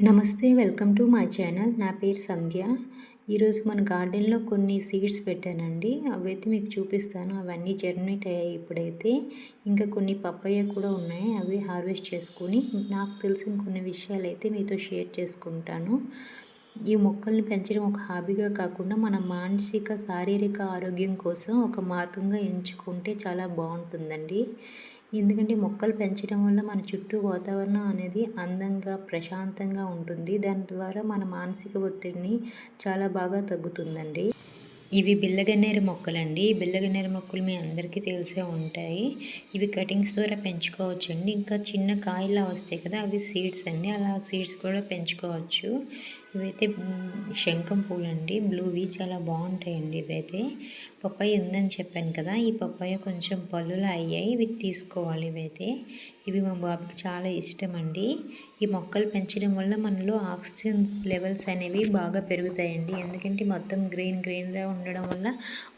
నమస్తే, welcome to my channel. నా పేరు సంధ్య. ఈరోజు మన గార్డెన్లో కొన్ని సీడ్స్ పెట్టానండి. అవైతే మీకు చూపిస్తాను. అవన్నీ జర్మినేట్ అయ్యాయి ఇప్పుడైతే. ఇంకా కొన్ని పప్పయ్య కూడా ఉన్నాయి. అవి హార్వెస్ట్ చేసుకొని నాకు తెలిసిన కొన్ని విషయాలు అయితే మీతో షేర్ చేసుకుంటాను. ఈ మొక్కల్ని పెంచడం ఒక హాబీగా కాకుండా మన మానసిక శారీరక ఆరోగ్యం కోసం ఒక మార్గంగా ఎంచుకుంటే చాలా బాగుంటుందండి. ఎందుకంటే మొక్కలు పెంచడం వల్ల మన చుట్టూ వాతావరణం అనేది అందంగా ప్రశాంతంగా ఉంటుంది. దాని ద్వారా మన మానసిక ఒత్తిడిని చాలా బాగా తగ్గుతుందండి. ఇవి బిళ్ళగన్నేరు మొక్కలండి. బిళ్ళగన్నేరు మొక్కలు మీ అందరికీ తెలిసే ఉంటాయి. ఇవి కటింగ్స్ ద్వారా పెంచుకోవచ్చండి. ఇంకా చిన్న కాయలా వస్తాయి కదా, అవి సీడ్స్ అండి. అలా సీడ్స్ కూడా పెంచుకోవచ్చు. ఇవైతే శంఖం పూలండి, బ్లూవి చాలా బాగుంటాయండి. ఇవైతే పప్పాయ ఉందని చెప్పాను కదా, ఈ పప్పాయ కొంచెం పళ్ళులా అయ్యాయి. ఇవి తీసుకోవాలి. ఇవి మా బాబుకి చాలా ఇష్టం అండి. ఈ మొక్కలు పెంచడం వల్ల మనలో ఆక్సిజన్ లెవెల్స్ అనేవి బాగా పెరుగుతాయండి. ఎందుకంటే మొత్తం గ్రీన్గా ఉండడం వల్ల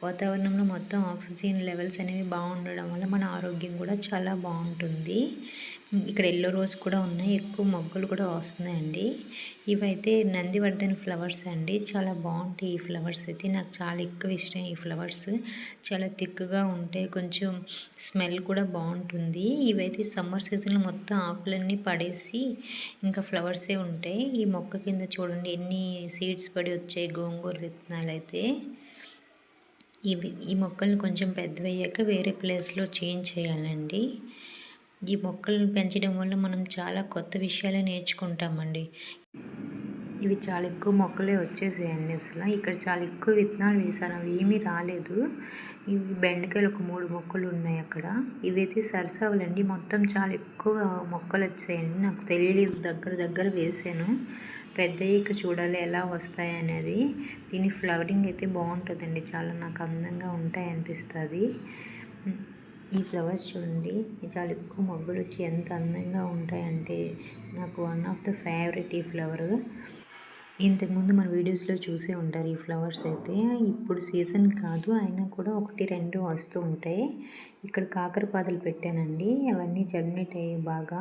వాతావరణంలో మొత్తం ఆక్సిజన్ లెవెల్స్ అనేవి బాగుండడం వల్ల మన ఆరోగ్యం కూడా చాలా బాగుంటుంది. ఇక్కడ ఎల్లో రోజ్ కూడా ఉన్నాయి. ఎక్కువ మొగ్గలు కూడా వస్తున్నాయండి. ఇవైతే నందివర్ధన్ ఫ్లవర్స్ అండి. చాలా బాగుంటాయి ఈ ఫ్లవర్స్ అయితే. నాకు చాలా ఎక్కువ ఇష్టం ఈ ఫ్లవర్స్. చాలా థిక్గా ఉంటాయి, కొంచెం స్మెల్ కూడా బాగుంటుంది. ఇవైతే సమ్మర్ సీజన్లో మొత్తం ఆకులన్నీ పడేసి ఇంకా ఫ్లవర్సే ఉంటాయి. ఈ మొక్క కింద చూడండి ఎన్ని సీడ్స్ పడి వచ్చాయి, గోంగూర విత్తనాలు అయితే. ఈ మొక్కల్ని కొంచెం పెద్దవయ్యాక వేరే ప్లేస్లో చేంజ్ చేయాలండి. ఈ మొక్కలను పెంచడం వల్ల మనం చాలా కొత్త విషయాలు నేర్చుకుంటామండి. ఇవి చాలా ఎక్కువ మొక్కలే వచ్చేసాయండి. అసలు ఇక్కడ చాలా ఎక్కువ విత్తనాలు వేసాను, అవి ఏమీ రాలేదు. ఇవి బెండకాయలు ఒక 3 మొక్కలు ఉన్నాయి అక్కడ. ఇవైతే సరసావులండి. మొత్తం చాలా ఎక్కువ మొక్కలు వచ్చాయండి. నాకు తెలియలేదు, దగ్గర వేసాను. పెద్దయ్యాక చూడాలి ఎలా వస్తాయి అనేది. దీని ఫ్లవరింగ్ అయితే బాగుంటుందండి, చాలా నాకు అందంగా ఉంటాయి అనిపిస్తుంది. ఈ ఫ్లవర్స్ చూడండి, చాలా ఎక్కువ మొగ్గలు వచ్చి ఎంత అందంగా ఉంటాయంటే నాకు వన్ ఆఫ్ ద ఫేవరెట్ ఈ ఫ్లవర్. ఇంతకుముందు మన వీడియోస్లో చూసే ఉంటారు ఈ ఫ్లవర్స్ అయితే. ఇప్పుడు సీజన్ కాదు అయినా కూడా 1-2 వస్తూ ఉంటాయి. ఇక్కడ కాకరపాదలు పెట్టానండి, అవన్నీ జర్మినేట్ అయ్యాయి బాగా.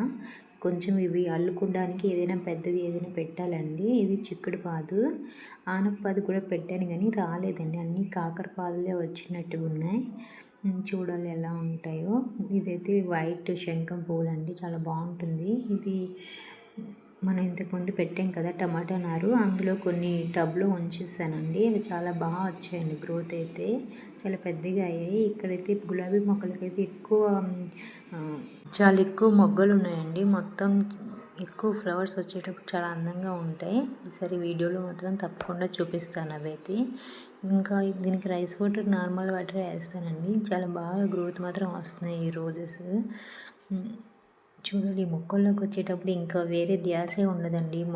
కొంచెం ఇవి అల్లుకోవడానికి ఏదైనా పెద్దది ఏదైనా పెట్టాలండి. ఇది చిక్కుడు పాదు, ఆనపపాదు కూడా పెట్టాను కానీ రాలేదండి. అన్నీ కాకరపాదులే వచ్చినట్టుగా ఉన్నాయి. చూడాలి ఎలా ఉంటాయో. ఇదైతే వైట్ శంఖం పువ్వులు అండి, చాలా బాగుంటుంది. ఇది మనం ఇంతకుముందు పెట్టాం కదా టమాటా నారు, అందులో కొన్ని టబ్లో ఉంచేసానండి. అవి చాలా బాగా వచ్చాయండి, గ్రోత్ అయితే చాలా పెద్దగా అయ్యాయి. ఇక్కడైతే గులాబీ మొక్కలకైతే చాలా ఎక్కువ మొగ్గలు ఉన్నాయండి. మొత్తం ఎక్కువ ఫ్లవర్స్ వచ్చేటప్పుడు చాలా అందంగా ఉంటాయి. ఈసారి వీడియోలో మాత్రం తప్పకుండా చూపిస్తాను అవైతే. ఇంకా దీనికి రైస్ వాటర్, నార్మల్ వాటర్ వేస్తానండి. చాలా బాగా గ్రోత్ మాత్రం వస్తున్నాయి ఈ రోజెస్. చూడండి, ఈ మొక్కల్లోకి వచ్చేటప్పుడు ఇంకా వేరే ధ్యాసే ఉండదండి. ఈ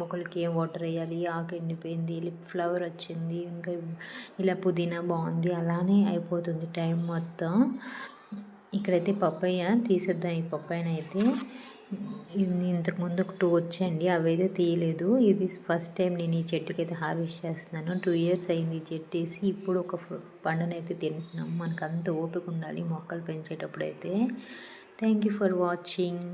మొక్కలకి ఏం వాటర్ వేయాలి, ఆకు ఎండిపోయింది, ఫ్లవర్ వచ్చింది, ఇంకా ఇలా పుదీనా బాగుంది, అలానే అయిపోతుంది టైం మొత్తం. ఇక్కడైతే పప్పయ్య తీసేద్దాం. ఈ పప్పాయనైతే ఇది ఇంతకుముందు ఒక 2 వచ్చాయండి, అవైతే తీయలేదు. ఇది ఫస్ట్ టైం నేను ఈ చెట్టుకి అయితే హార్వెస్ట్ చేస్తున్నాను. 2 ఇయర్స్ అయింది ఈ చెట్టు వేసి. ఇప్పుడు ఒక పండునైతే తింటున్నాం. మనకు అంత ఓపిక ఉండాలి మొక్కలు పెంచేటప్పుడు అయితే. Thank you for watching.